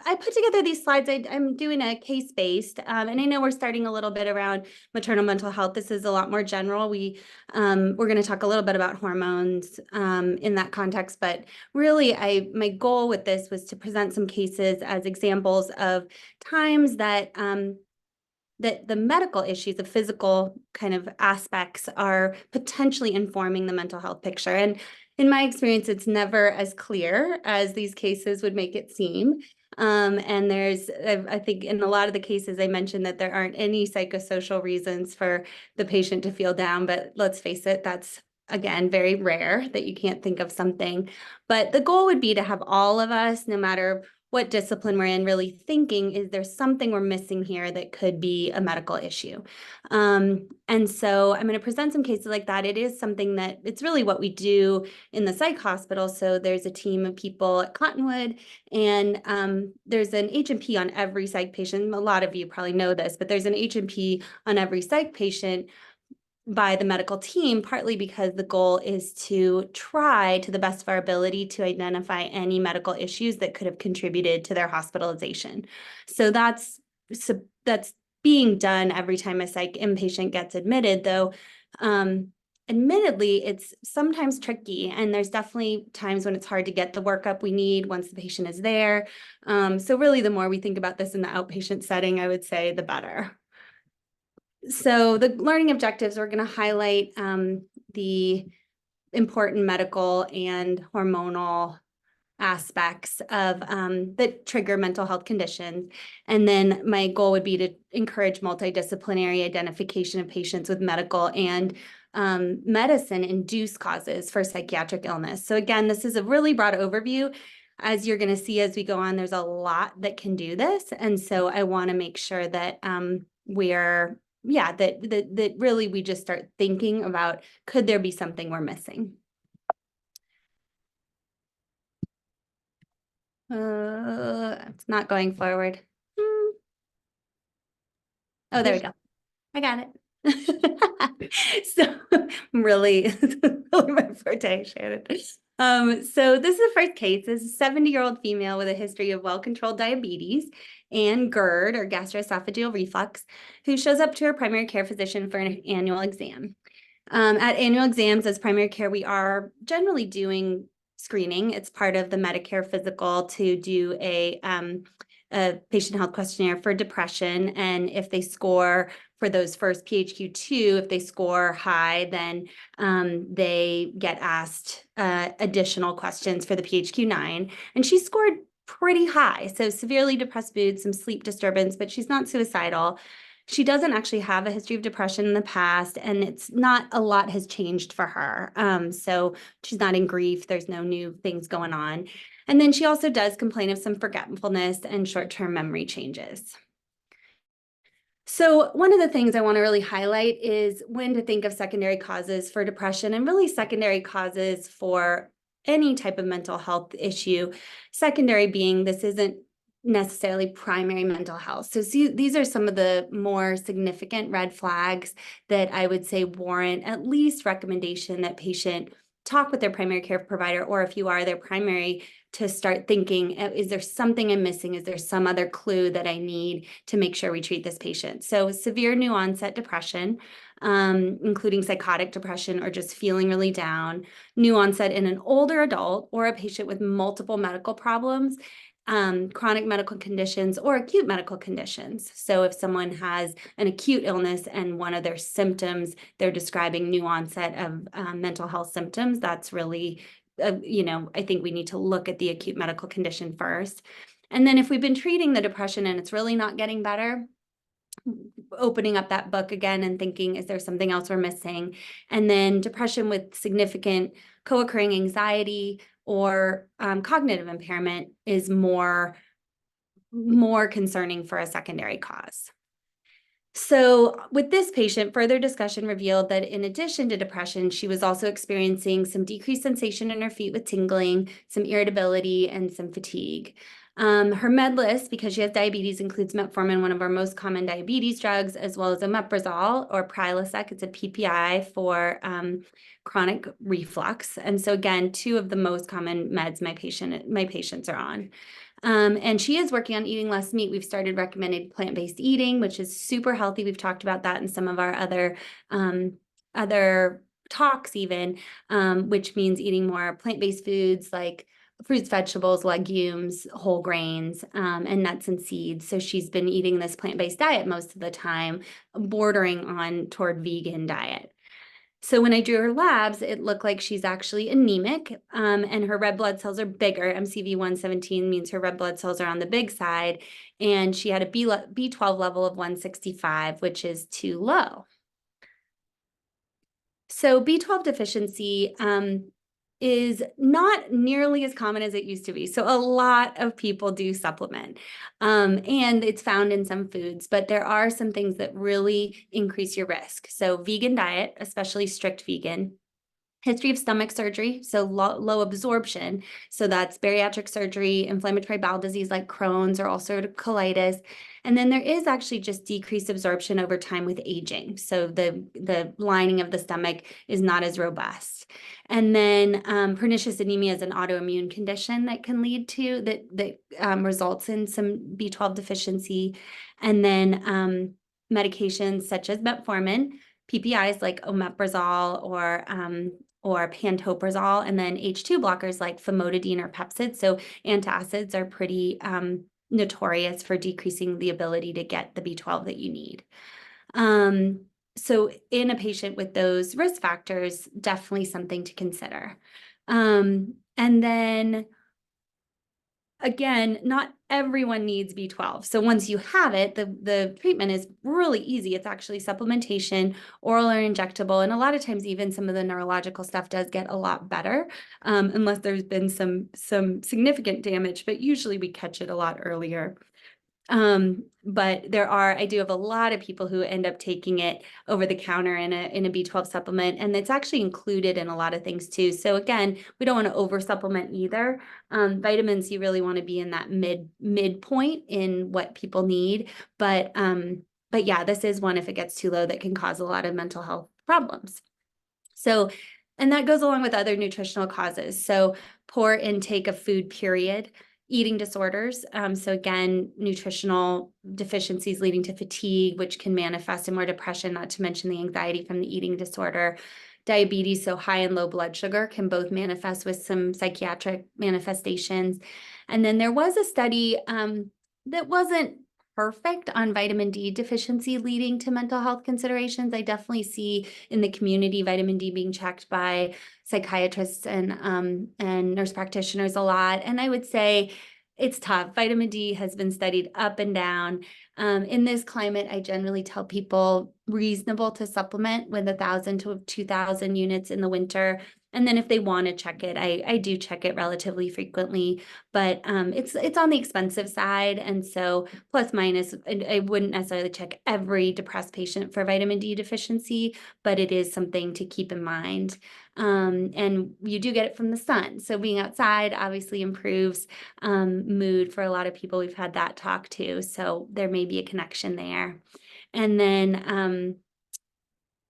I put together these slides. I'm doing a case-based, and I know we're starting a little bit around maternal mental health. This is a lot more general. We're going to talk a little bit about hormones in that context, but really my goal with this was to present some cases as examples of times that that the medical issues, the physical kind of aspects are potentially informing the mental health picture. And in my experience, it's never as clear as these cases would make it seem. And I think in a lot of the cases, I mentioned that there aren't any psychosocial reasons for the patient to feel down, but let's face it, that's again, very rare that you can't think of something. But the goal would be to have all of us, no matter what discipline we're in, really thinking, is there something we're missing here that could be a medical issue? And so I'm going to present some cases like that. It is something that it's really what we do in the psych hospital. So there's a team of people at Cottonwood, and there's an H&P on every psych patient. A lot of you probably know this, but there's an H&P on every psych patient by the medical team, partly because the goal is to try to the best of our ability to identify any medical issues that could have contributed to their hospitalization. So that's being done every time a psych inpatient gets admitted, though admittedly, it's sometimes tricky, and there's definitely times when it's hard to get the workup we need once the patient is there. So really, the more we think about this in the outpatient setting, I would say the better. So the learning objectives, we're going to highlight the important medical and hormonal aspects of that trigger mental health conditions. And then my goal would be to encourage multidisciplinary identification of patients with medical and medicine-induced causes for psychiatric illness. So again, this is a really broad overview. As you're going to see as we go on, there's a lot that can do this. And so I want to make sure that that really we just start thinking about, could there be something we're missing? It's not going forward. Oh, there we go. I got it. So really my forte, Shannon. So this is the first case. This is a 70-year-old female with a history of well-controlled diabetes and GERD, or gastroesophageal reflux, who shows up to her primary care physician for an annual exam. At annual exams as primary care, we are generally doing screening. It's part of the Medicare physical to do a patient health questionnaire for depression. And if they score for those first PHQ-2, if they score high, then they get asked additional questions for the PHQ-9. And she scored pretty high. So severely depressed mood, some sleep disturbance, but she's not suicidal. She doesn't actually have a history of depression in the past, and it's not a lot has changed for her. So she's not in grief. There's no new things going on. And then she also does complain of some forgetfulness and short-term memory changes. So one of the things I want to really highlight is when to think of secondary causes for depression, and really secondary causes for any type of mental health issue. Secondary being this isn't necessarily primary mental health. So see, these are some of the more significant red flags that I would say warrant at least recommendation that patient talk with their primary care provider, or if you are their primary, to start thinking, is there something I'm missing? Is there some other clue that I need to make sure we treat this patient? So severe new onset depression, including psychotic depression or just feeling really down, new onset in an older adult or a patient with multiple medical problems, chronic medical conditions or acute medical conditions. So if someone has an acute illness and one of their symptoms, they're describing new onset of mental health symptoms, that's really, I think we need to look at the acute medical condition first. And then if we've been treating the depression and it's really not getting better, opening up that book again and thinking, is there something else we're missing? And then depression with significant co-occurring anxiety or cognitive impairment is more concerning for a secondary cause. So with this patient, further discussion revealed that in addition to depression, she was also experiencing some decreased sensation in her feet with tingling, some irritability, and some fatigue. Her med list, because she has diabetes, includes metformin, one of our most common diabetes drugs, as well as omeprazole or Prilosec. It's a PPI for chronic reflux. And so again, two of the most common meds my patients are on. And she is working on eating less meat. We've started recommended plant-based eating, which is super healthy. We've talked about that in some of our other talks even, which means eating more plant-based foods like fruits, vegetables, legumes, whole grains, and nuts and seeds. So she's been eating this plant-based diet most of the time, bordering on toward vegan diet. So when I drew her labs, it looked like she's actually anemic, and her red blood cells are bigger. MCV 117 means her red blood cells are on the big side, and she had a B12 level of 165, which is too low. So B12 deficiency is not nearly as common as it used to be. So a lot of people do supplement, and it's found in some foods, but there are some things that really increase your risk. So vegan diet, especially strict vegan, history of stomach surgery, so low absorption. So that's bariatric surgery, inflammatory bowel disease like Crohn's or ulcerative colitis. And then there is actually just decreased absorption over time with aging. So the lining of the stomach is not as robust. And then pernicious anemia is an autoimmune condition that can lead to that results in some B12 deficiency. And then medications such as metformin, PPIs like omeprazole or pantoprazole, and then H2 blockers like famotidine or Pepcid. So antacids are pretty notorious for decreasing the ability to get the B12 that you need. So in a patient with those risk factors, definitely something to consider. And then again, not everyone needs B12. So once you have it, the treatment is really easy. It's actually supplementation, oral or injectable. And a lot of times even some of the neurological stuff does get a lot better, unless there's been some significant damage, but usually we catch it a lot earlier. But I do have a lot of people who end up taking it over the counter in a B12 supplement, and it's actually included in a lot of things too. So again, we don't want to over supplement either. Vitamins, you really want to be in that midpoint in what people need. But yeah, this is one, if it gets too low, that can cause a lot of mental health problems. So, and that goes along with other nutritional causes. So poor intake of food, period. Eating disorders. So again, nutritional deficiencies leading to fatigue, which can manifest in more depression, not to mention the anxiety from the eating disorder. Diabetes, so high and low blood sugar, can both manifest with some psychiatric manifestations. And then there was a study that wasn't perfect on vitamin D deficiency leading to mental health considerations. I definitely see in the community vitamin D being checked by psychiatrists and nurse practitioners a lot. And I would say it's tough. Vitamin D has been studied up and down. In this climate, I generally tell people reasonable to supplement with 1,000 to 2,000 units in the winter. And then if they want to check it, I do check it relatively frequently, but it's on the expensive side. And so plus minus, I wouldn't necessarily check every depressed patient for vitamin D deficiency, but it is something to keep in mind. And you do get it from the sun. So being outside obviously improves mood for a lot of people. We've had that talk too. So there may be a connection there. And then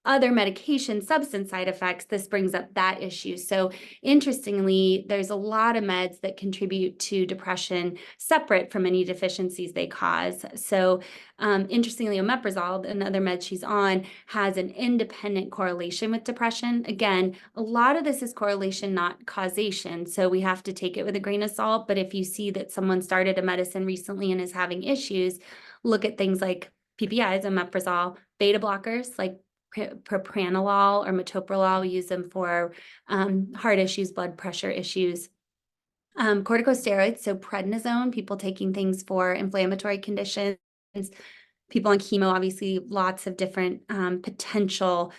other medication substance side effects, this brings up that issue. So interestingly, there's a lot of meds that contribute to depression separate from any deficiencies they cause. So interestingly, omeprazole, another med she's on, has an independent correlation with depression. Again, a lot of this is correlation, not causation. So we have to take it with a grain of salt. But if you see that someone started a medicine recently and is having issues, look at things like PPIs, omeprazole, beta blockers like propranolol or metoprolol. We use them for heart issues, blood pressure issues. Corticosteroids, so prednisone, people taking things for inflammatory conditions. People on chemo, obviously, lots of different potential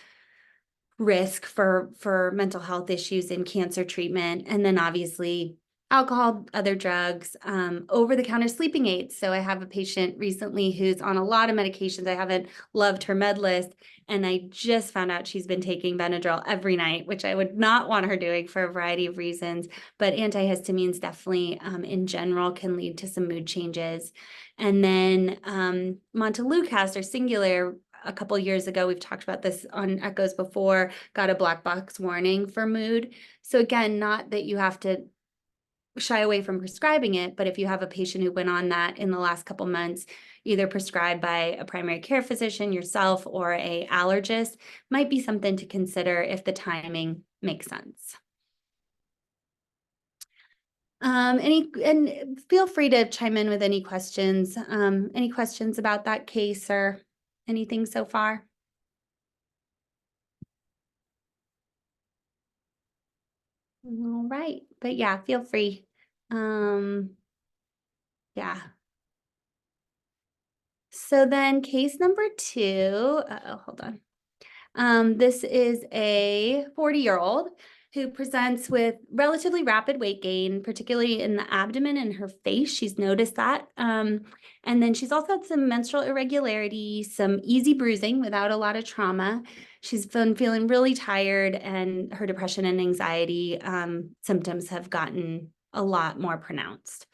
risk for mental health issues in cancer treatment. And then obviously alcohol, other drugs, over-the-counter sleeping aids. So I have a patient recently who's on a lot of medications. I haven't loved her med list, and I just found out she's been taking Benadryl every night, which I would not want her doing for a variety of reasons. But antihistamines definitely, in general, can lead to some mood changes. And then Montelukast or Singular, a couple years ago, we've talked about this on Echoes before, got a black box warning for mood. So again, not that you have to shy away from prescribing it, but if you have a patient who went on that in the last couple months, either prescribed by a primary care physician, yourself, or a allergist, might be something to consider if the timing makes sense. And feel free to chime in with any questions. Any questions about that case or anything so far? All right, but yeah, feel free. Yeah. So then case number 2, hold on. This is a 40-year-old who presents with relatively rapid weight gain, particularly in the abdomen and her face. She's noticed that. And then she's also had some menstrual irregularity, some easy bruising without a lot of trauma. She's been feeling really tired, and her depression and anxiety symptoms have gotten a lot more pronounced.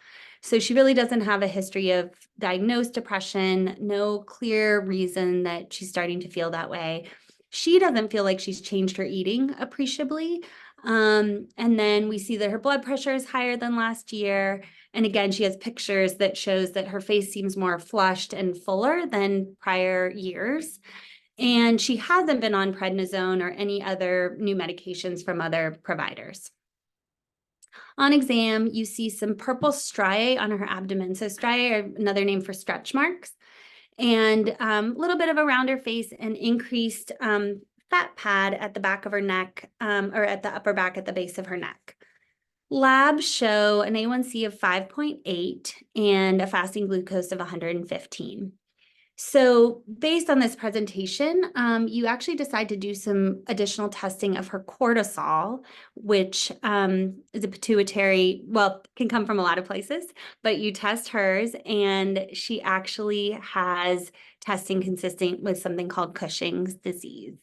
So she really doesn't have a history of diagnosed depression, no clear reason that she's starting to feel that way. She doesn't feel like she's changed her eating appreciably. And then we see that her blood pressure is higher than last year. And again, she has pictures that shows that her face seems more flushed and fuller than prior years. And she hasn't been on prednisone or any other new medications from other providers. On exam, you see some purple striae on her abdomen. So striae are another name for stretch marks, and a little bit of a rounder face and increased fat pad at the back of her neck, or at the upper back at the base of her neck. Labs show an A1C of 5.8 and a fasting glucose of 115. So based on this presentation, you actually decide to do some additional testing of her cortisol, which is a pituitary, well, can come from a lot of places, but you test hers, and she actually has testing consistent with something called Cushing's disease.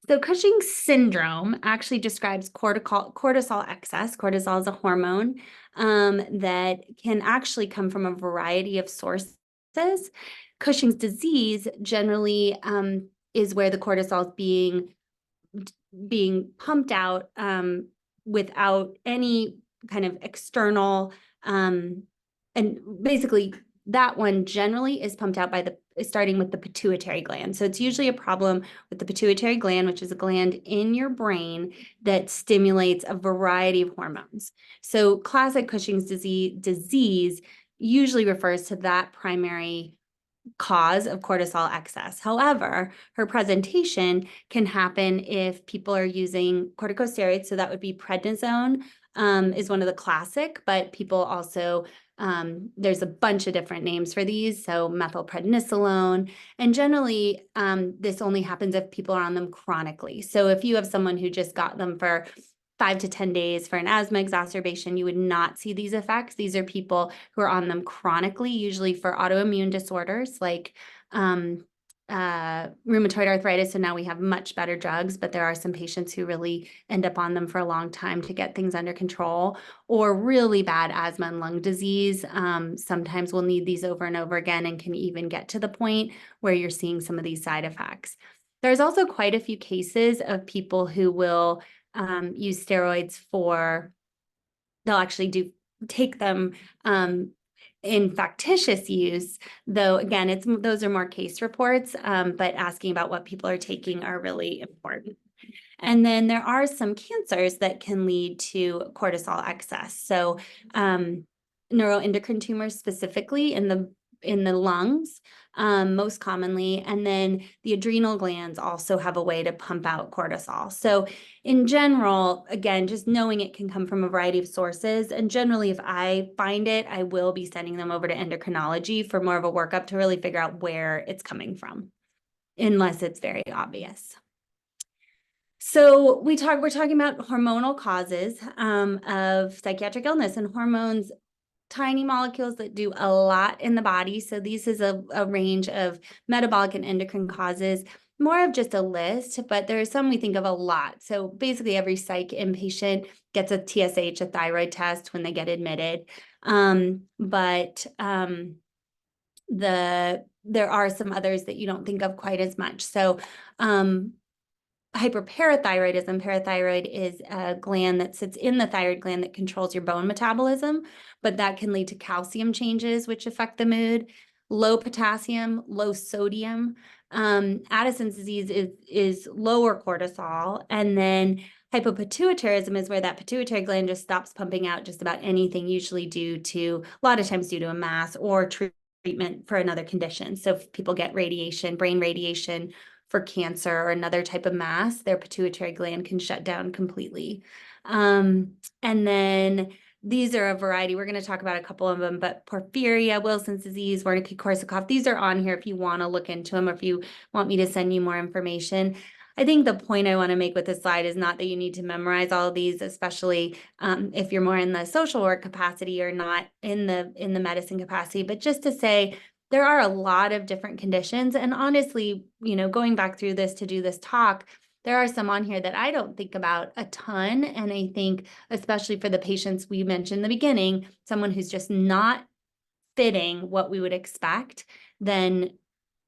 So Cushing's syndrome actually describes cortisol excess. Cortisol is a hormone that can actually come from a variety of sources. Cushing's disease generally is where the cortisol is being pumped out without any kind of external, and basically that one generally is pumped out by starting with the pituitary gland. So it's usually a problem with the pituitary gland, which is a gland in your brain that stimulates a variety of hormones. So classic Cushing's disease usually refers to that primary cause of cortisol excess. However, her presentation can happen if people are using corticosteroids. So that would be prednisone, is one of the classic, but people also, there's a bunch of different names for these. So methylprednisolone, and generally this only happens if people are on them chronically. So if you have someone who just got them for 5 to 10 days for an asthma exacerbation, you would not see these effects. These are people who are on them chronically, usually for autoimmune disorders like rheumatoid arthritis. So now we have much better drugs, but there are some patients who really end up on them for a long time to get things under control, or really bad asthma and lung disease. Sometimes we'll need these over and over again, and can even get to the point where you're seeing some of these side effects. There's also quite a few cases of people who will use steroids they'll actually take them in factitious use, though again, those are more case reports, but asking about what people are taking are really important. And then there are some cancers that can lead to cortisol excess. So neuroendocrine tumors, specifically in the lungs, most commonly, and then the adrenal glands also have a way to pump out cortisol. So in general, again, just knowing it can come from a variety of sources, and generally if I find it, I will be sending them over to endocrinology for more of a workup to really figure out where it's coming from, unless it's very obvious. So we're talking about hormonal causes of psychiatric illness, and hormones, tiny molecules that do a lot in the body. So this is a range of metabolic and endocrine causes, more of just a list, but there are some we think of a lot. So basically every psych inpatient gets a TSH, a thyroid test, when they get admitted. There are some others that you don't think of quite as much. So hyperparathyroidism. Parathyroid is a gland that sits in the thyroid gland that controls your bone metabolism, but that can lead to calcium changes, which affect the mood. Low potassium, low sodium. Addison's disease is lower cortisol. And then hypopituitarism is where that pituitary gland just stops pumping out just about anything, usually a lot of times due to a mass or treatment for another condition. So if people get radiation, brain radiation for cancer or another type of mass, their pituitary gland can shut down completely. And then these are a variety. We're going to talk about a couple of them, but porphyria, Wilson's disease, Wernicke-Korsakoff, these are on here if you want to look into them or if you want me to send you more information. I think the point I want to make with this slide is not that you need to memorize all of these, especially if you're more in the social work capacity or not in the medicine capacity, but just to say there are a lot of different conditions. And honestly, going back through this to do this talk, there are some on here that I don't think about a ton. And I think, especially for the patients we mentioned in the beginning, someone who's just not fitting what we would expect, then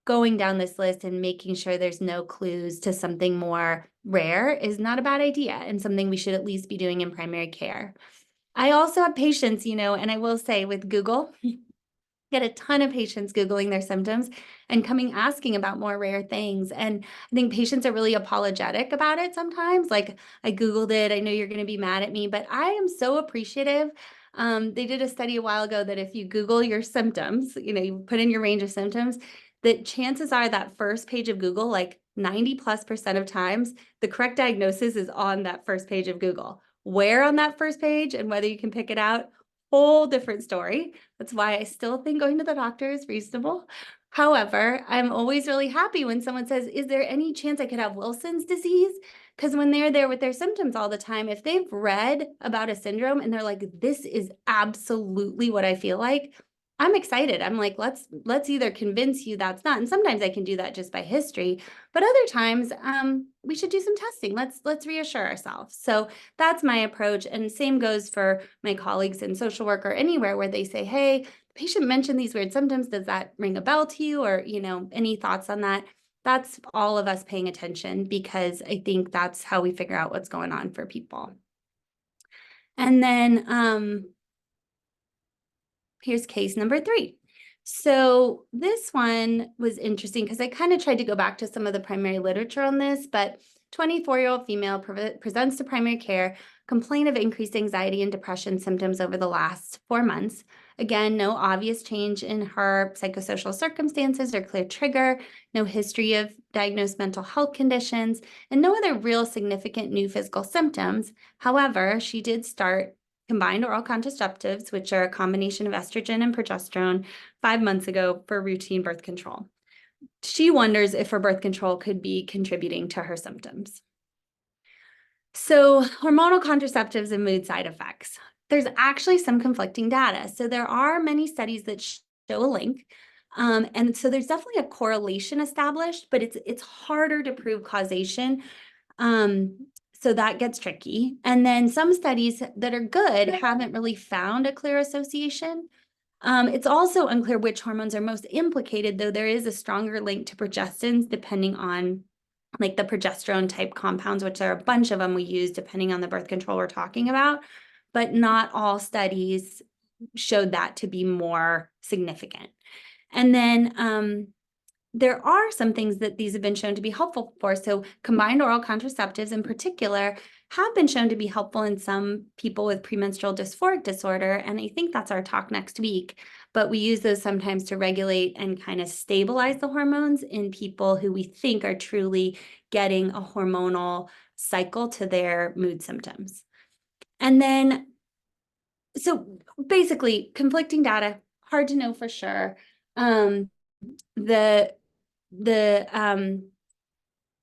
going down this list and making sure there's no clues to something more rare is not a bad idea and something we should at least be doing in primary care. I also have patients, and I will say with Google, get a ton of patients Googling their symptoms and coming asking about more rare things. And I think patients are really apologetic about it sometimes. Like, I Googled it, I know you're going to be mad at me, but I am so appreciative. They did a study a while ago that if you Google your symptoms, you put in your range of symptoms, that chances are that first page of Google, like 90+% of times, the correct diagnosis is on that first page of Google. Where on that first page and whether you can pick it out, whole different story. That's why I still think going to the doctor is reasonable. However, I'm always really happy when someone says, is there any chance I could have Wilson's disease? Because when they're there with their symptoms all the time, if they've read about a syndrome and they're like, this is absolutely what I feel like, I'm excited. I'm like, let's either convince you that's not, and sometimes I can do that just by history, but other times we should do some testing. Let's reassure ourselves. So that's my approach. And same goes for my colleagues in social work or anywhere where they say, hey, the patient mentioned these weird symptoms. Does that ring a bell to you? Or, any thoughts on that? That's all of us paying attention because I think that's how we figure out what's going on for people. And then here's case number 3. So this one was interesting because I kind of tried to go back to some of the primary literature on this, but 24-year-old female presents to primary care, complaint of increased anxiety and depression symptoms over the last 4 months. Again, no obvious change in her psychosocial circumstances or clear trigger, no history of diagnosed mental health conditions, and no other real significant new physical symptoms. However, she did start combined oral contraceptives, which are a combination of estrogen and progesterone, 5 months ago for routine birth control. She wonders if her birth control could be contributing to her symptoms. So hormonal contraceptives and mood side effects. There's actually some conflicting data. So there are many studies that show a link. And so there's definitely a correlation established, but it's harder to prove causation. So that gets tricky. And then some studies that are good haven't really found a clear association. It's also unclear which hormones are most implicated, though there is a stronger link to progestins depending on like the progesterone type compounds, which are a bunch of them we use depending on the birth control we're talking about, but not all studies showed that to be more significant. And then there are some things that these have been shown to be helpful for. So combined oral contraceptives in particular have been shown to be helpful in some people with premenstrual dysphoric disorder. And I think that's our talk next week. But we use those sometimes to regulate and kind of stabilize the hormones in people who we think are truly getting a hormonal cycle to their mood symptoms. And then, so basically conflicting data, hard to know for sure. I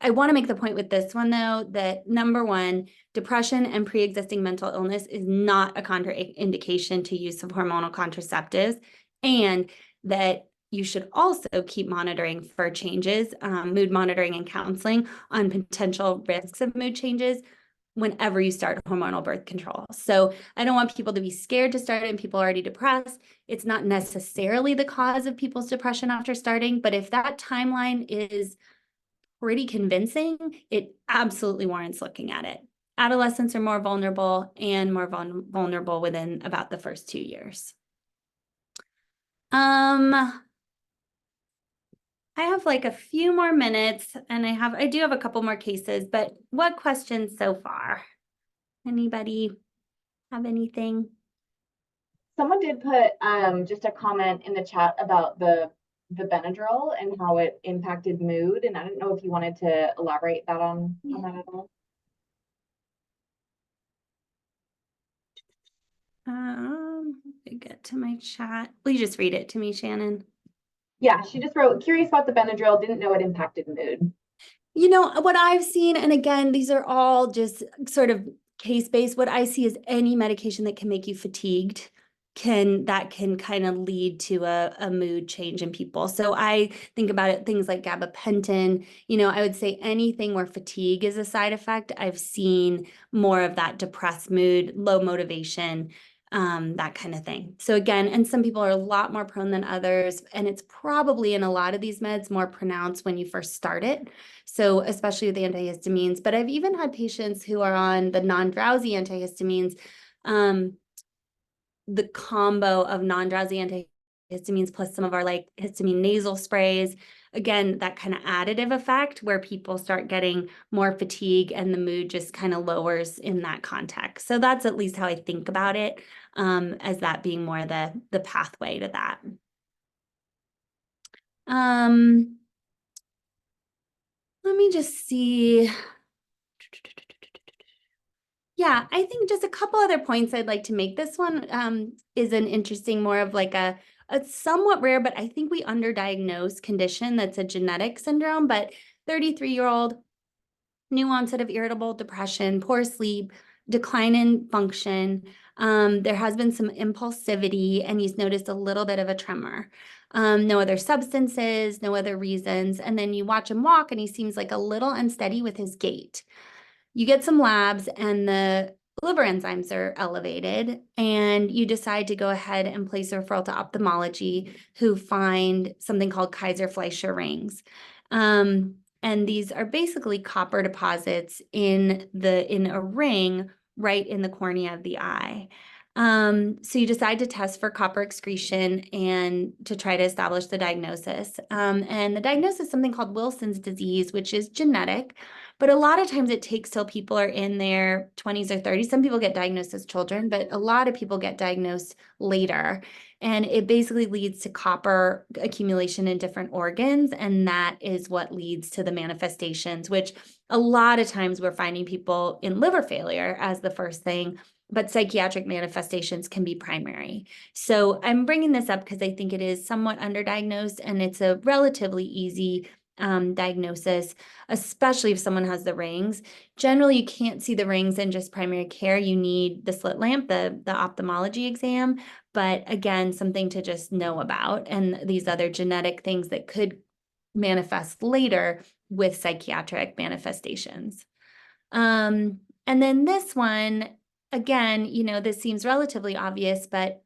want to make the point with this one, though, that number one, depression and pre-existing mental illness is not a contraindication to use of hormonal contraceptives, and that you should also keep monitoring for changes, mood monitoring and counseling on potential risks of mood changes whenever you start hormonal birth control. So I don't want people to be scared to start it and people are already depressed. It's not necessarily the cause of people's depression after starting, but if that timeline is pretty convincing, it absolutely warrants looking at it. Adolescents are more vulnerable and more vulnerable within about the first 2 years. I have like a few more minutes and I do have a couple more cases, but what questions so far? Anybody have anything? Someone did put just a comment in the chat about the Benadryl and how it impacted mood, and I don't know if you wanted to elaborate that on that at all. Let me get to my chat. Will you just read it to me, Shannon? Yeah, she just wrote, curious about the Benadryl, didn't know it impacted mood. You know, what I've seen, and again, these are all just sort of case-based, what I see is any medication that can make you fatigued can kind of lead to a mood change in people. So I think about it, things like gabapentin, you know, I would say anything where fatigue is a side effect, I've seen more of that depressed mood, low motivation, that kind of thing. So again, and some people are a lot more prone than others, and it's probably in a lot of these meds more pronounced when you first start it. So especially the antihistamines, but I've even had patients who are on the non-drowsy antihistamines, the combo of non-drowsy antihistamines plus some of our like histamine nasal sprays. Again, that kind of additive effect where people start getting more fatigue and the mood just kind of lowers in that context. So that's at least how I think about it, as that being more the pathway to that. Let me just see. Yeah, I think just a couple other points I'd like to make. This one is an interesting, more of like a somewhat rare, but I think we underdiagnose condition that's a genetic syndrome, but 33-year-old, new onset of irritable depression, poor sleep, decline in function. There has been some impulsivity, and he's noticed a little bit of a tremor. No other substances, no other reasons. And then you watch him walk, and he seems like a little unsteady with his gait. You get some labs, and the liver enzymes are elevated, and you decide to go ahead and place a referral to ophthalmology, who find something called Kaiser-Fleischer rings. And these are basically copper deposits in a ring right in the cornea of the eye. So you decide to test for copper excretion and to try to establish the diagnosis. And the diagnosis is something called Wilson's disease, which is genetic, but a lot of times it takes till people are in their 20s or 30s. Some people get diagnosed as children, but a lot of people get diagnosed later. And it basically leads to copper accumulation in different organs. And that is what leads to the manifestations, which a lot of times we're finding people in liver failure as the first thing, but psychiatric manifestations can be primary. So I'm bringing this up because I think it is somewhat underdiagnosed, and it's a relatively easy diagnosis, especially if someone has the rings. Generally, you can't see the rings in just primary care. You need the slit lamp, the ophthalmology exam, but again, something to just know about, and these other genetic things that could manifest later with psychiatric manifestations. And then this one, again, you know, this seems relatively obvious, but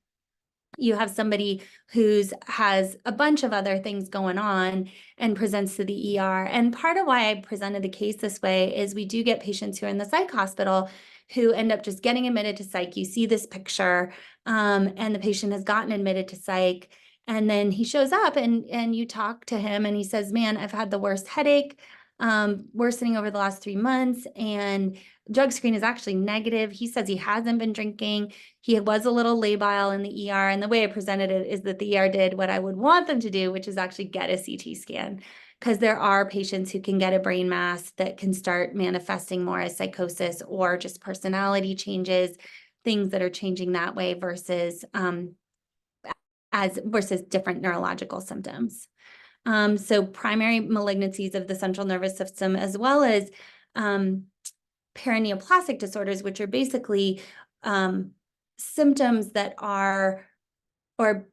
you have somebody who's has a bunch of other things going on and presents to the ER. And part of why I presented the case this way is we do get patients who are in the psych hospital who end up just getting admitted to psych. You see this picture, and the patient has gotten admitted to psych. And then he shows up, and you talk to him, and he says, man, I've had the worst headache, worsening over the last 3 months, and drug screen is actually negative. He says he hasn't been drinking. He was a little labile in the ER, and the way I presented it is that the ER did what I would want them to do, which is actually get a CT scan, because there are patients who can get a brain mass that can start manifesting more as psychosis or just personality changes, things that are changing that way versus different neurological symptoms. So primary malignancies of the central nervous system, as well as paraneoplastic disorders, which are basically symptoms that are, or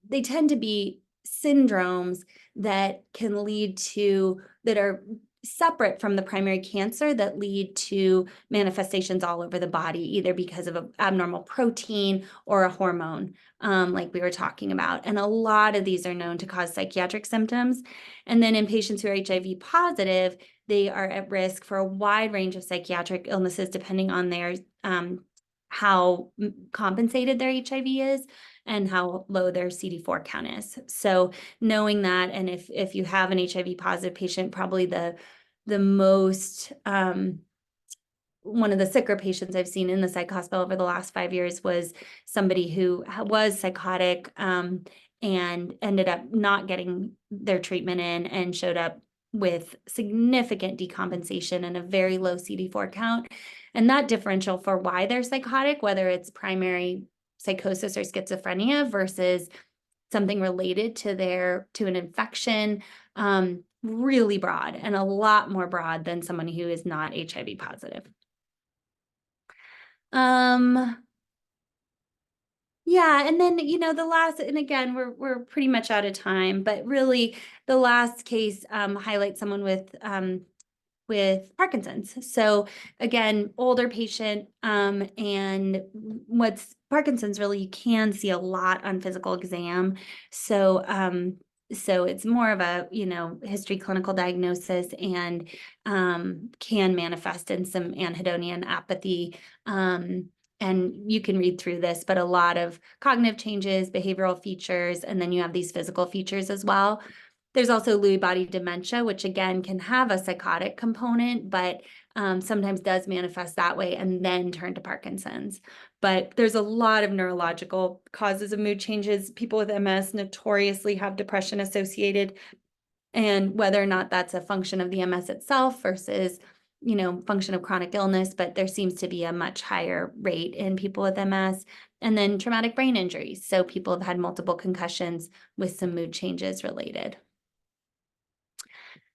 they tend to be syndromes that can lead to, that are separate from the primary cancer that lead to manifestations all over the body, either because of an abnormal protein or a hormone, like we were talking about. And a lot of these are known to cause psychiatric symptoms. And then in patients who are HIV positive, they are at risk for a wide range of psychiatric illnesses, depending on their how compensated their HIV is and how low their CD4 count is. So knowing that, and if you have an HIV positive patient, probably the most one of the sicker patients I've seen in the psych hospital over the last 5 years was somebody who was psychotic and ended up not getting their treatment in and showed up with significant decompensation and a very low CD4 count. And that differential for why they're psychotic, whether it's primary psychosis or schizophrenia versus something related to an infection, really broad, and a lot more broad than someone who is not HIV positive. Yeah, and then, the last, and again, we're pretty much out of time, but really the last case highlights someone with Parkinson's. So again, older patient, and what's Parkinson's really, you can see a lot on physical exam. So it's more of a, history clinical diagnosis, and can manifest in some anhedonia and apathy. And you can read through this, but a lot of cognitive changes, behavioral features, and then you have these physical features as well. There's also Lewy body dementia, which again can have a psychotic component, but sometimes does manifest that way and then turn to Parkinson's. But there's a lot of neurological causes of mood changes. People with MS notoriously have depression associated, and whether or not that's a function of the MS itself versus function of chronic illness, but there seems to be a much higher rate in people with MS. And then traumatic brain injuries. So people have had multiple concussions with some mood changes related.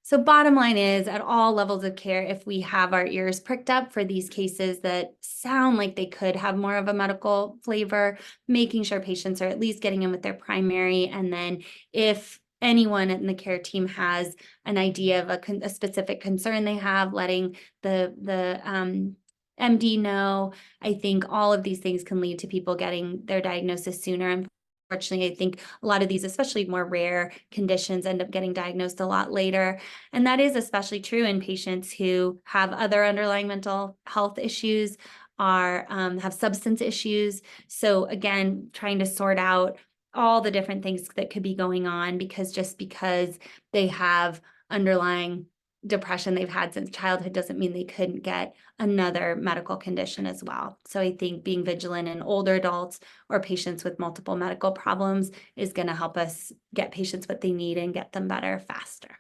So bottom line is, at all levels of care, if we have our ears pricked up for these cases that sound like they could have more of a medical flavor, making sure patients are at least getting in with their primary. And then if anyone in the care team has an idea of a specific concern they have, letting the MD know. I think all of these things can lead to people getting their diagnosis sooner. Unfortunately, I think a lot of these, especially more rare conditions, end up getting diagnosed a lot later. And that is especially true in patients who have other underlying mental health issues, have substance issues. So again, trying to sort out all the different things that could be going on, because just because they have underlying depression they've had since childhood doesn't mean they couldn't get another medical condition as well. So I think being vigilant in older adults or patients with multiple medical problems is going to help us get patients what they need and get them better faster.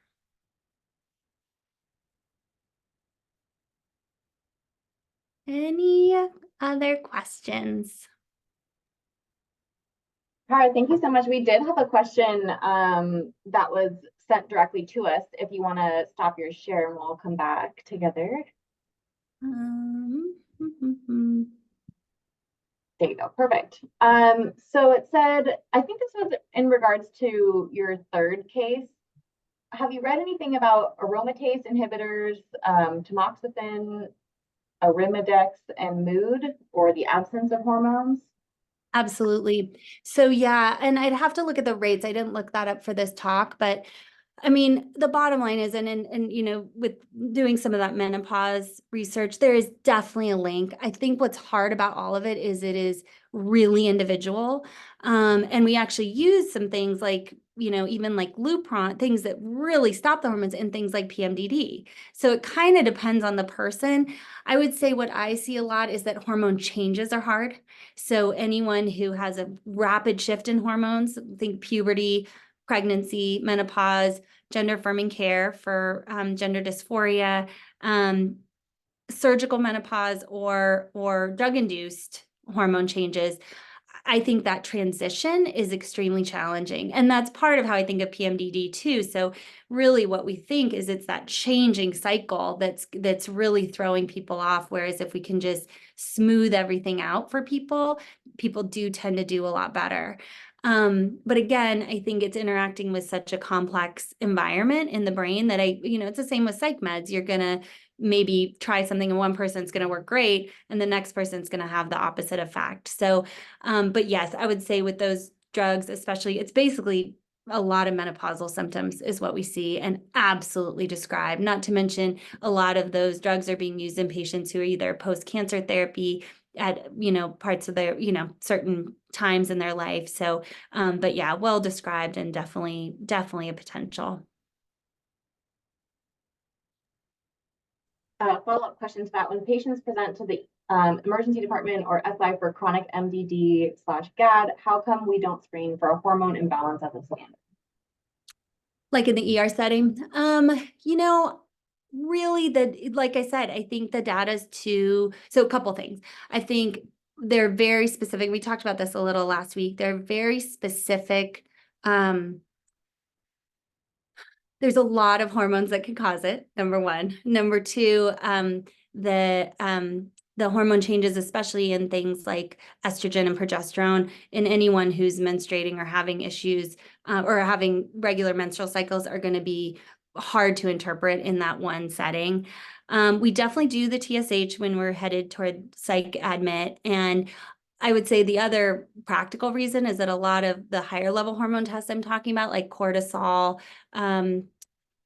Any other questions? Tara, thank you so much. We did have a question that was sent directly to us. If you want to stop your share and we'll come back together. There you go. Perfect. So it said, I think this was in regards to your third case. Have you read anything about aromatase inhibitors, tamoxifen, arimidex, and mood, or the absence of hormones? Absolutely. So yeah, and I'd have to look at the rates. I didn't look that up for this talk, but I mean, the bottom line is, and with doing some of that menopause research, there is definitely a link. I think what's hard about all of it is really individual. And we actually use some things like, even like Lupron, things that really stop the hormones, and things like PMDD. So it kind of depends on the person. I would say what I see a lot is that hormone changes are hard. So anyone who has a rapid shift in hormones, think puberty, pregnancy, menopause, gender affirming care for gender dysphoria, surgical menopause, or drug-induced hormone changes, I think that transition is extremely challenging. And that's part of how I think of PMDD too. So really what we think is it's that changing cycle that's really throwing people off. Whereas if we can just smooth everything out for people, people do tend to do a lot better. But again, I think it's interacting with such a complex environment in the brain that it's the same with psych meds. You're gonna maybe try something and one person's gonna work great and the next person's gonna have the opposite effect. So, but yes, I would say with those drugs, especially, it's basically a lot of menopausal symptoms is what we see and absolutely describe. Not to mention a lot of those drugs are being used in patients who are either post-cancer therapy at, parts of their, certain times in their life. So, but yeah, well described and definitely a potential. Follow-up questions about when patients present to the emergency department or SI for chronic MDD/GAD, how come we don't screen for a hormone imbalance as a standard? Like in the ER setting, really like I said, I think the data is so a couple things. I think they're very specific. We talked about this a little last week. They're very specific. There's a lot of hormones that can cause it, number one. Number two, the hormone changes, especially in things like estrogen and progesterone, in anyone who's menstruating or having issues or having regular menstrual cycles are going to be hard to interpret in that one setting. We definitely do the TSH when we're headed toward psych admit. And I would say the other practical reason is that a lot of the higher level hormone tests I'm talking about, like cortisol,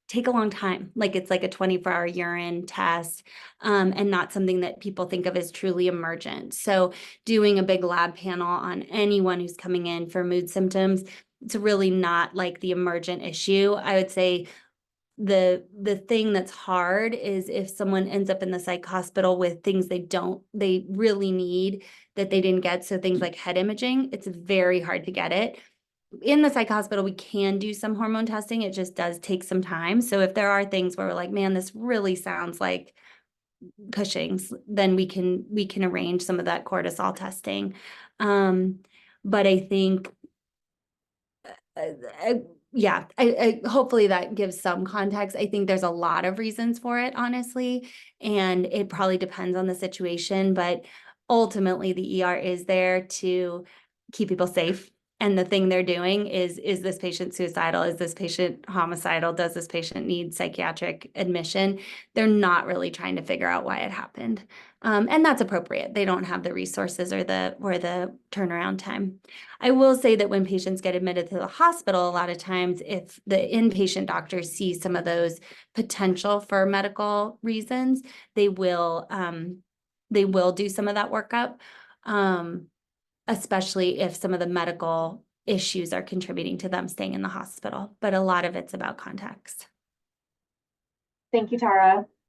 take a long time. Like it's like a 24-hour urine test, and not something that people think of as truly emergent. So doing a big lab panel on anyone who's coming in for mood symptoms, it's really not like the emergent issue. I would say the thing that's hard is if someone ends up in the psych hospital with things they really need that they didn't get. So things like head imaging, it's very hard to get it. In the psych hospital, we can do some hormone testing. It just does take some time. So if there are things where we're like, man, this really sounds like Cushing's, then we can arrange some of that cortisol testing. But I think uh, yeah, hopefully that gives some context. I think there's a lot of reasons for it, honestly, and it probably depends on the situation, but ultimately the ER is there to keep people safe. And the thing they're doing is this patient suicidal? Is this patient homicidal? Does this patient need psychiatric admission? They're not really trying to figure out why it happened. And that's appropriate. They don't have the resources or the turnaround time. I will say that when patients get admitted to the hospital, a lot of times if the inpatient doctors see some of those potential for medical reasons, they will do some of that workup, especially if some of the medical issues are contributing to them staying in the hospital. But a lot of it's about context. Thank you, Tara.